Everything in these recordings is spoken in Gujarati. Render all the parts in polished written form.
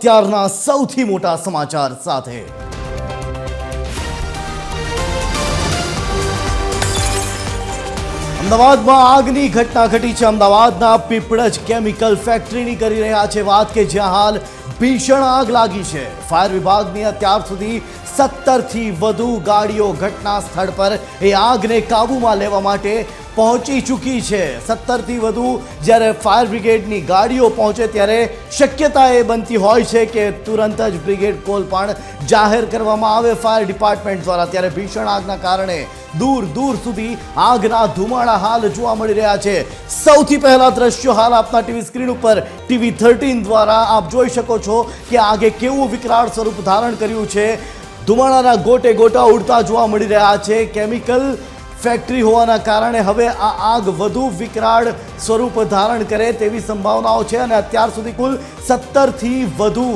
ત્યારના સૌથી મોટા સમાચાર સાથે અમદાવાદમાં આગની ઘટના ઘટી છે। અમદાવાદના પીપળજ કેમિકલ ફેક્ટરીની કરી રહ્યા છે વાત કે જ્યાં હાલ ભીષણ આગ લાગી છે। ફાયર વિભાગની અત્યાર સુધી 17થી વધુ ગાડીઓ ઘટના સ્થળ પર એ આગને કાબૂમાં લેવા માટે પહોંચી ચૂકી છે। 17થી વધુ જ્યારે ફાયર બ્રિગેડની ગાડીઓ પહોંચે ત્યારે શક્યતા એ બનતી હોય છે કે તુરંત જ બ્રિગેડ કોલ પણ જાહેર કરવામાં આવે ફાયર ડિપાર્ટમેન્ટ દ્વારા। ત્યારે ભીષણ આગના કારણે दूर दूर સુધી આગના ધુમાડા હાલ જોવા મળી રહ્યા છે। સૌથી પહેલા દ્રશ્યો હાલ આપના ટીવી સ્ક્રીન ઉપર ટીવી 13 દ્વારા આપ જોઈ શકો છો કે આગે કેવું વિકરાળ સ્વરૂપ ધારણ કર્યું છે। ધુમાડાના ગોટે ગોટા ઉડતા જોવા મળી રહ્યા છે। કેમિકલ ફેક્ટરી હોવાના કારણે હવે આ આગ વધુ વિકરાળ સ્વરૂપ ધારણ કરે તેવી સંભાવનાઓ છે અને અત્યાર સુધી કુલ 17થી વધુ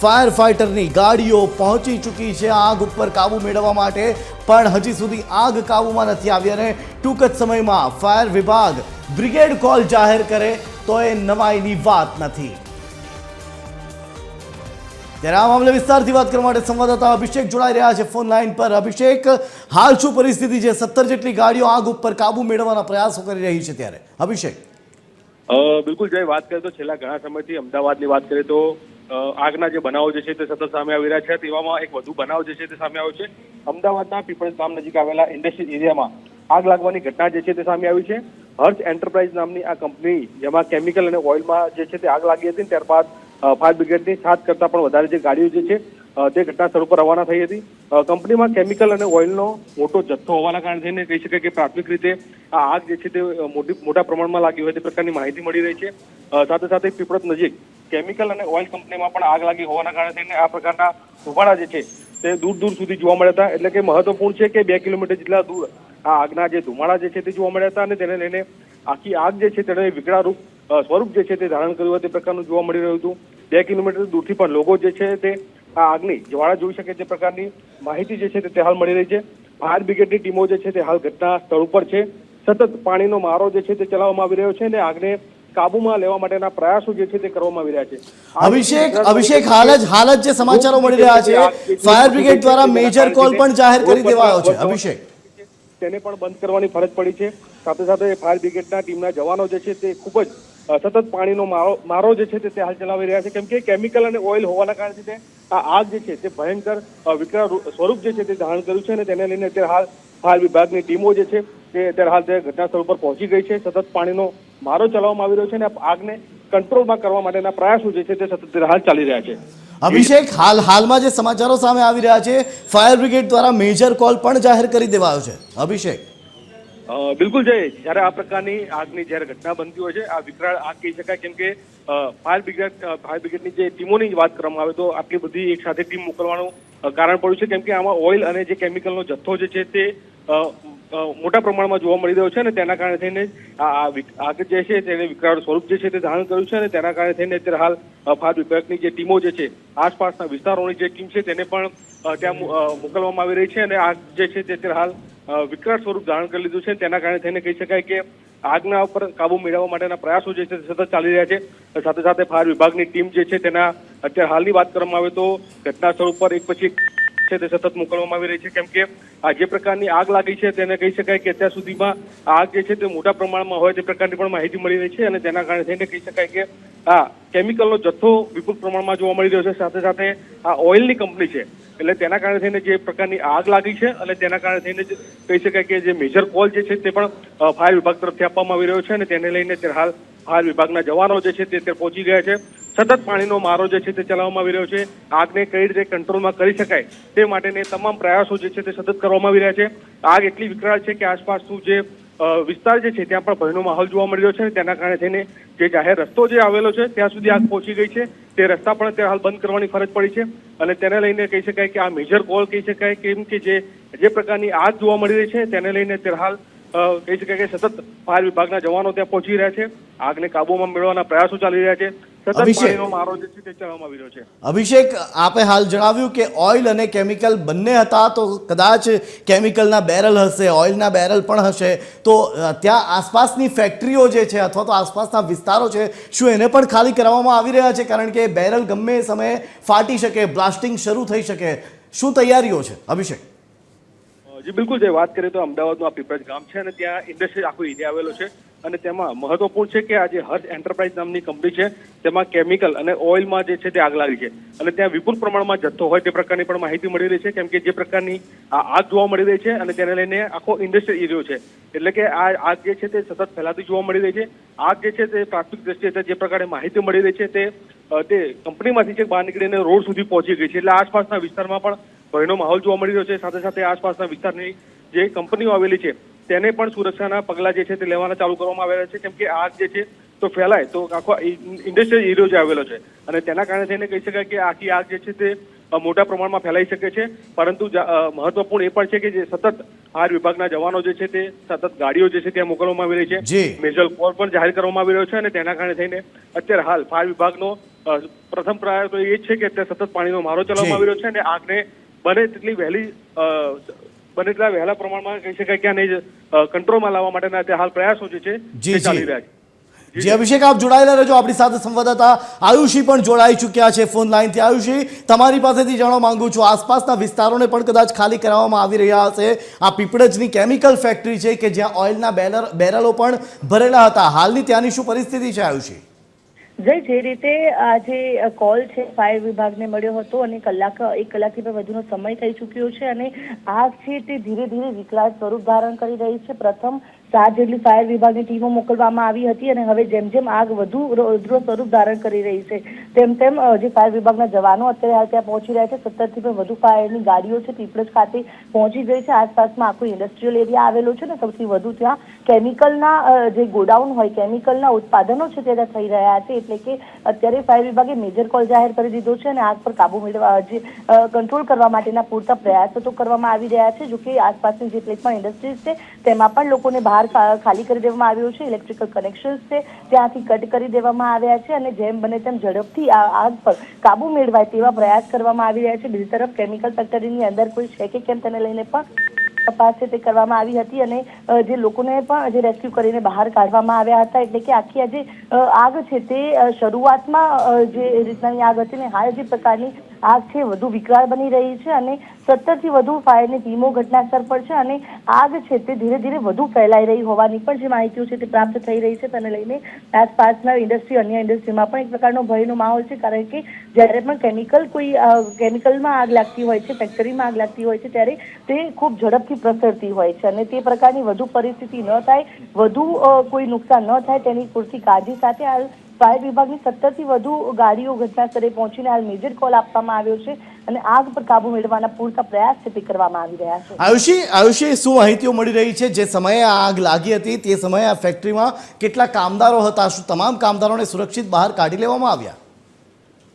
फायर फाइटरनी गाड़ीओ पहुंची चूकी है आग पर काबू मेळववा माटे पण हजी सुधी आग काबूमां नथी आवी अने टूंक ज समयमां फायर विभाग ब्रिगेड कॉल जाहिर करे तो ए नवाईनी वात नथी। त्यारे आ मामले विस्तारथी वात करवा माटे संवाददाता अभिषेक जोड़ाई रह्या छे फोन लाइन पर। अभिषेक, हाल शुं परिस्थिति छे? 17 जेटली गाड़ीओ आग पर काबू मेळववाना प्रयासो करी रही छे त्यारे अभिषेक। बिल्कुल जय बात करें तो छेल्ला घणा समयथी अमदावादनी वात करें तो આગના જે બનાવો જે છે તે સતત સામે આવી રહ્યા છે। તેવામાં એક વધુ બનાવ જે છે તે સામે આવ્યો છે। અમદાવાદના પીપળજ ગામ નજીક આવેલા ઇન્ડસ્ટ્રીયલ એરિયામાં આગ લાગવાની ઘટના જે છે તે સામે આવી છે। હર્ષ એન્ટરપ્રાઇઝ નામની આ કંપની જેમાં કેમિકલ અને ઓઇલમાં જે છે તે આગ લાગી હતી। ત્યારબાદ ફાયર બ્રિગેડની 7 કરતાં પણ વધારે જે ગાડીઓ જે છે તે ઘટના સ્થળ પર રવાના થઈ હતી। કંપનીમાં કેમિકલ અને ઓઇલનો મોટો જથ્થો હોવાના કારણે થઈને કહી શકાય કે પ્રાથમિક રીતે આ આગ જે છે તે મોટા પ્રમાણમાં લાગી હોય તે પ્રકારની માહિતી મળી રહી છે। સાથે સાથે પીપળજ નજીક કેમિકલ અને ઓઇલ કંપનીમાં પણ આગ લાગી હોવાના કારણે થઈને આ પ્રકારના ધુમાડા જે છે તે દૂર દૂર સુધી જોવા મળ્યા હતા। એટલે કે મહત્વપૂર્ણ છે કે 2 કિલોમીટર જેટલા દૂર આ આગના જે ધુમાડા જે છે તે જોવા મળ્યા હતા અને તેને લઈને આખી આગ જે છે તેણે વિકરાળ સ્વરૂપ જે છે તે ધારણ કર્યું હોય તે પ્રકારનું જોવા મળી રહ્યું હતું। 2 કિલોમીટર દૂરથી પણ લોકો જે છે તે આ આગની જ્વાળા જોઈ શકે તે પ્રકારની માહિતી જે છે તે હાલ મળી રહી છે। ફાયર બ્રિગેડની ટીમો જે છે તે હાલ ઘટના સ્થળ ઉપર છે। સતત પાણીનો મારો જે છે તે ચલાવવામાં આવી રહ્યો છે અને આગને કાબૂમાં લેવા માટેના પ્રયાસો જે છે તે કરવામાં આવી રહ્યા છે। અભિષેક હાલ જ જે સમાચારો મળી રહ્યા છે ફાયર બ્રિગેડ દ્વારા મેજર કોલ પણ જાહેર કરી દેવાયો છે। અભિષેક, તેને પણ બંધ કરવાની ફરજ પડી છે। સાથે સાથે ફાયર બ્રિગેડના ટીમના જવાનો જે છે તે ખૂબ જ સતત પાણીનો મારો જે છે તે હાલ ચલાવી રહ્યા છે કેમ કે કેમિકલ અને ઓઇલ હોવાના કારણે તે આ આગ જે છે તે ભયંકર વિકરાળ સ્વરૂપ જે છે તે ધારણ કર્યું છે અને તેને લઈને અત્યારે હાલ ફાયર વિભાગની ટીમો જે છે તે અત્યારે હાલ તે ઘટના સ્થળ પર પહોંચી ગઈ છે। સતત પાણીનો મારો ચલાવવામાં આવી રહ્યો છે અને આગને કંટ્રોલમાં કરવા માટેના પ્રયાસો જે છે તે સતત હાલ ચાલી રહ્યા છે। અભિષેક, હાલમાં જે સમાચારો સામે આવી રહ્યા છે ફાયર બ્રિગેડ દ્વારા મેજર કોલ પણ જાહેર કરી દેવાયો છે। અભિષેક, બિલકુલ જય, જ્યારે આ પ્રકારની આગની જ્યારે ઘટના બનતી હોય છે આ વિકરાળ આગ કહી શકાય કેમ કે ફાયર બ્રિગેડની જે ટીમોની વાત કરવામાં આવે તો આટલી બધી એક સાથે ટીમ મોકલવાનું કારણ પડ્યું છે કેમ કે આમાં ઓઇલ અને જે કેમિકલનો જથ્થો જે છે તે મોટા પ્રમાણમાં જોવા મળી રહ્યો છે અને તેના કારણે થઈને આગ જે છે તેને વિકરાળ સ્વરૂપ જે છે તે ધારણ કર્યું છે અને તેના કારણે થઈને અત્યારે હાલ ફાયર વિભાગની જે ટીમો જે છે આસપાસના વિસ્તારોની જે ટીમ છે તેને પણ ત્યાં મોકલવામાં આવી રહી છે અને આગ જે છે તે અત્યારે હાલ વિકરાળ સ્વરૂપ ધારણ કરી લીધું છે। તેના કારણે થઈને કહી શકાય કે આગના ઉપર કાબુ મેળવવા માટેના પ્રયાસો જે છે સતત ચાલી રહ્યા છે। સાથે સાથે ફાયર વિભાગની ટીમ જે છે તેના અત્યારે હાલની વાત કરવામાં આવે તો ઘટના સ્થળ ઉપર એક પછી છે તે સતત મોકલવામાં આવી રહી છે કેમ કે આ જે પ્રકારની આગ લાગી છે તેને કહી શકાય કે અત્યાર સુધીમાં આગ જે છે તે મોટા પ્રમાણમાં હોય તે પ્રકારની પણ માહિતી મળી રહી છે અને તેના કારણે થઈને કહી શકાય કે આ કેમિકલનો જથ્થો વિપુલ પ્રમાણમાં જોવા મળી રહ્યો છે। સાથે સાથે આ ઓઇલની કંપની છે એટલે તેના કારણે થઈને જે પ્રકારની આગ લાગી છે અને તેના કારણે થઈને કહી શકાય કે જે મેજર કોલ જે છે તે પણ ફાયર વિભાગ તરફથી આપવામાં આવી રહ્યો છે અને તેને લઈને અત્યારે હાલ ફાયર વિભાગના જવાનો જે છે તે અત્યારે પહોંચી ગયા છે। સતત પાણીનો મારો જે છે તે ચલાવવામાં આવી રહ્યો છે। આગને કઈ રીતે કંટ્રોલમાં કરી શકાય તે માટેને તમામ પ્રયાસો જે છે તે સતત કરવામાં આવી રહ્યા છે। આગ એટલી વિકરાળ છે કે આસપાસનું જે વિસ્તાર જે છે ત્યાં પણ ભયનો માહોલ જોવા મળી રહ્યો છે તેના કારણે થઈને જે જાહેર રસ્તો જે આવેલો છે ત્યાં સુધી આગ પહોંચી ગઈ છે તે રસ્તા પણ અત્યારે હાલ બંધ કરવાની ફરજ પડી છે અને તેને લઈને કહી શકાય કે આ મેજર કોલ કહી શકાય કેમ કે જે પ્રકારની આગ જોવા મળી રહી છે તેને લઈને અત્યારે હાલ કહી શકાય કે સતત ફાયર વિભાગના જવાનો ત્યાં પહોંચી રહ્યા છે। આગને કાબૂમાં મેળવવાના પ્રયાસો ચાલી રહ્યા છે। સતત પાણીનો મારો જે છે તે ચલાવવામાં આવી રહ્યો છે. અભિષેક, આપે હાલ જણાવ્યું કે ઓઇલ અને કેમિકલ બંને હતા, તો કદાચ કેમિકલના બેરલ હશે, ઓઇલના બેરલ પણ હશે, તો ત્યાં આસપાસની ફેક્ટરીઓ જે છે અથવા તો આસપાસના વિસ્તારો છે, શું એને પણ ખાલી કરવામાં આવી રહ્યા છે? કારણ કે બેરલ ગમે એ સમયે ફાટી શકે, બ્લાસ્ટિંગ શરૂ થઈ શકે. શું તૈયારીઓ છે, અભિષેક? જી બિલકુલ, જે વાત કરીએ તો અમદાવાદનું આ પીપળજ ગામ છે અને ત્યાં ઇન્ડસ્ટ્રી આખો એરિયા આવેલો છે અને તેમાં મહત્વપૂર્ણ છે કે આ જે હર્ષ એન્ટરપ્રાઇઝ નામની કંપની છે તેમાં કેમિકલ અને ઓઇલમાં જે છે તે આગ લાગી છે અને ત્યાં વિપુલ પ્રમાણમાં જથ્થો હોય તે પ્રકારની પણ માહિતી મળી રહી છે, કેમ કે જે પ્રકારની આ આગ જોવા મળી રહી છે અને તેને લઈને આખો ઇન્ડસ્ટ્રી એરિયો છે, એટલે કે આ આગ જે છે તે સતત ફેલાતી જોવા મળી રહી છે. આગ જે છે તે પ્રાથમિક દ્રષ્ટિએ જે પ્રકારે માહિતી મળી રહી છે તે કંપનીમાંથી બહાર નીકળીને રોડ સુધી પહોંચી ગઈ છે, એટલે આસપાસના વિસ્તારમાં પણ ભયનો માહોલ જોવા મળી રહ્યો છે. સાથે સાથે આસપાસના વિસ્તારની જે કંપનીઓ આવેલી છે તેને પણ સુરક્ષાના પગલા જે છે તે લેવાના ચાલુ કરવામાં આવ્યા છે, કેમ કે આગ જે છે તો ફેલાય તો આખો ઇન્ડસ્ટ્રીયલ એરિયો જે આવેલો છે અને તેના કારણે થઈને કહી શકાય કે આખી આગ જે છે તે મોટા પ્રમાણમાં ફેલાઈ શકે છે. પરંતુ મહત્વપૂર્ણ એ પણ છે કે જે સતત ફાયર વિભાગના જવાનો જે છે તે સતત ગાડીઓ જે છે ત્યાં મોકલવામાં આવી રહી છે, મેજર કોલ પણ જાહેર કરવામાં આવી રહ્યો છે અને તેના કારણે થઈને અત્યારે હાલ ફાયર વિભાગનો પ્રથમ પ્રયાસ તો એ જ છે કે અત્યારે સતત પાણીનો મારો ચલાવવામાં આવી રહ્યો છે અને આગને બને તેટલા વહેલા પ્રમાણમાં કહી શકાય કે આને કંટ્રોલમાં લાવવા માટેના અત્યારે હાલ પ્રયાસો જે છે તે ચાલી રહ્યા છે. જી અભિષેક, આપ જોડાયેલા રહેજો. આપણી સાથે સંવાદદાતા આયુષી પણ જોડાઈ ચૂક્યા છે ફોન લાઈનથી. આયુષી, તમારી પાસેથી જાણવા માંગુ છું, આસપાસના વિસ્તારોને પણ કદાચ ખાલી કરાવવામાં આવી રહ્યા હશે. આ પીપળજની કેમિકલ ફેક્ટરી છે કે જ્યાં ઓઇલના બેરલો પણ ભરેલા હતા, હાલની ત્યાંની શું પરિસ્થિતિ છે, આયુષી? જે રીતે આ જે કોલ છે ફાયર વિભાગને મળ્યો હતો અને 1 કલાકથી પણ વધુનો સમય થઈ ચૂક્યો છે અને આગ છે તે ધીરે ધીરે વિકરાળ સ્વરૂપ ધારણ કરી રહી છે. પ્રથમ 7 જેટલી ફાયર વિભાગની ટીમો મોકલવામાં આવી હતી અને હવે જેમ જેમ આગ વધુ રૌદ્ર સ્વરૂપ ધારણ કરી રહી છે તેમ તેમ જે ફાયર વિભાગના જવાનો અત્યારે ત્યાં પહોંચી રહ્યા છે. 70થી પણ વધુ ફાયરની ગાડીઓ છે પીપળજ ખાતે પહોંચી ગઈ છે. આસપાસમાં આખો ઇન્ડસ્ટ્રીયલ એરિયા આવેલો છે ને સૌથી વધુ ત્યાં કેમિકલના જે ગોડાઉન હોય, કેમિકલના ઉત્પાદનો છે તે થઈ રહ્યા છે, એટલે કે અત્યારે ફાયર વિભાગે મેજર કોલ જાહેર કરી દીધો છે અને આગ પર કાબુ મેળવવા જે કંટ્રોલ કરવા માટેના પૂરતા પ્રયાસો તો કરવામાં આવી રહ્યા છે. જોકે આસપાસની જેટલી પણ ઇન્ડસ્ટ્રીઝ છે તેમાં પણ લોકોને બહાર ખાલી કરી દેવામાં આવ્યું છે. ઇલેક્ટ્રિકલ કનેક્શન્સ છે ત્યાંથી કટ કરી દેવામાં આવ્યા છે અને જેમ બને તેમ ઝડપથી આ આગ પર કાબુ મેળવાય તેવા પ્રયાસ કરવામાં આવી રહ્યા છે. બીજી તરફ કેમિકલ ફેક્ટરીની અંદર કોઈ છે કે કેમ તેને લઈને પણ તપાસ છે તે કરવામાં આવી હતી અને જે લોકોને પણ જે રેસ્ક્યુ કરીને બહાર કાઢવામાં આવ્યા હતા. એટલે કે આખી આ જે આગ છે તે શરૂઆતમાં જે રીતની આગ હતી ને હાલ જે પ્રકારની આગ છે વધુ વિકરાળ બની રહી છે અને 70થી વધુ ફાયરની ટીમો ઘટનાસ્થળ પર છે અને આગ છે તે ધીરે ધીરે વધુ ફેલાઈ રહી હોવાની પણ જે માહિતીઓ છે તે પ્રાપ્ત થઈ રહી છે. તેને લઈને આસપાસના ઇન્ડસ્ટ્રી, અન્ય ઇન્ડસ્ટ્રીમાં પણ એક પ્રકારનો ભયનો માહોલ છે, કારણ કે જ્યારે પણ કેમિકલમાં આગ લાગતી હોય છે, ફેક્ટરીમાં આગ લાગતી હોય છે ત્યારે તે ખૂબ ઝડપથી પ્રસરતી હોય છે અને તે પ્રકારની વધુ પરિસ્થિતિ ન થાય, વધુ કોઈ નુકસાન ન થાય તેની પૂરતી કાળજી સાથે હાલ ફાયર વિભાગની 70થી વધુ ગાડીઓ ઘટનાસ્થળે પહોંચીને હાલ મેજર કોલ આપવામાં આવ્યો છે અને આગ પર કાબુ મેળવવાના પૂરતા પ્રયાસ છે તે કરવામાં આવી રહ્યા છે. આયુષી, શું માહિતીઓ મળી રહી છે? જે સમયે આગ લાગી હતી તે સમયે આ ફેક્ટરીમાં કેટલા કામદારો હતા? શું તમામ કામદારોને સુરક્ષિત બહાર કાઢી લેવામાં આવ્યા?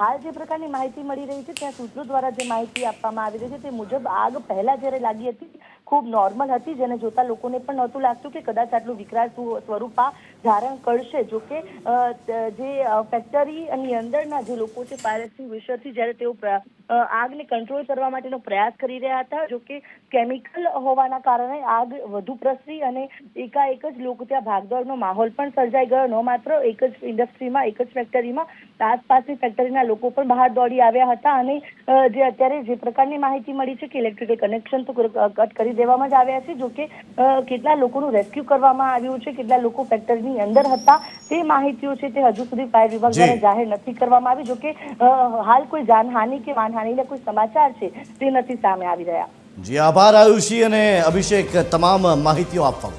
હાલ જે પ્રકારની માહિતી મળી રહી છે ત્યાં સૂત્રો દ્વારા જે માહિતી આપવામાં આવી રહી છે તે મુજબ આગ પહેલા જ્યારે લાગી હતી ખૂબ નોર્મલ હતી, જેને જોતા લોકોને પણ નહોતું લાગતું કે કદાચ આટલું વિકરાળ સ્વરૂપ ધારણ કરશે. જોકે જે ફેક્ટરીની અંદરના જે લોકો છે ફાયર એક્સ્ટિંગ્વિશરથી જ્યારે તેઓ આગને કંટ્રોલ કરવા માટેનો પ્રયાસ કરી રહ્યા હતા, જોકે કેમિકલ હોવાના કારણે આગ વધુ પ્રસરી અને એકાએક જ લોકો ત્યાં ભાગદોડનો માહોલ પણ સર્જાઈ ગયો. ન માત્ર એક જ ઇન્ડસ્ટ્રીમાં, એક જ ફેક્ટરીમાં, આસપાસની ફેક્ટરીના લોકો પણ બહાર દોડી આવ્યા હતા અને જે અત્યારે જે પ્રકારની માહિતી મળી છે કે ઇલેક્ટ્રિકલ કનેક્શન તો કટ કરી દેવામાં જ આવ્યા છે. જોકે કેટલા લોકોનું રેસ્ક્યુ કરવામાં આવ્યું છે, કેટલા લોકો ફેક્ટરીની અંદર હતા તે માહિતીઓ છે તે હજુ સુધી ફાયર વિભાગ દ્વારા જાહેર નથી કરવામાં આવી. જોકે હાલ કોઈ જાનહાનિ કે માનહાનિના કોઈ સમાચાર છે તે નથી સામે આવી રહ્યા. જી આભાર આયુષી અને અભિષેક તમામ માહિતીઓ આપવા.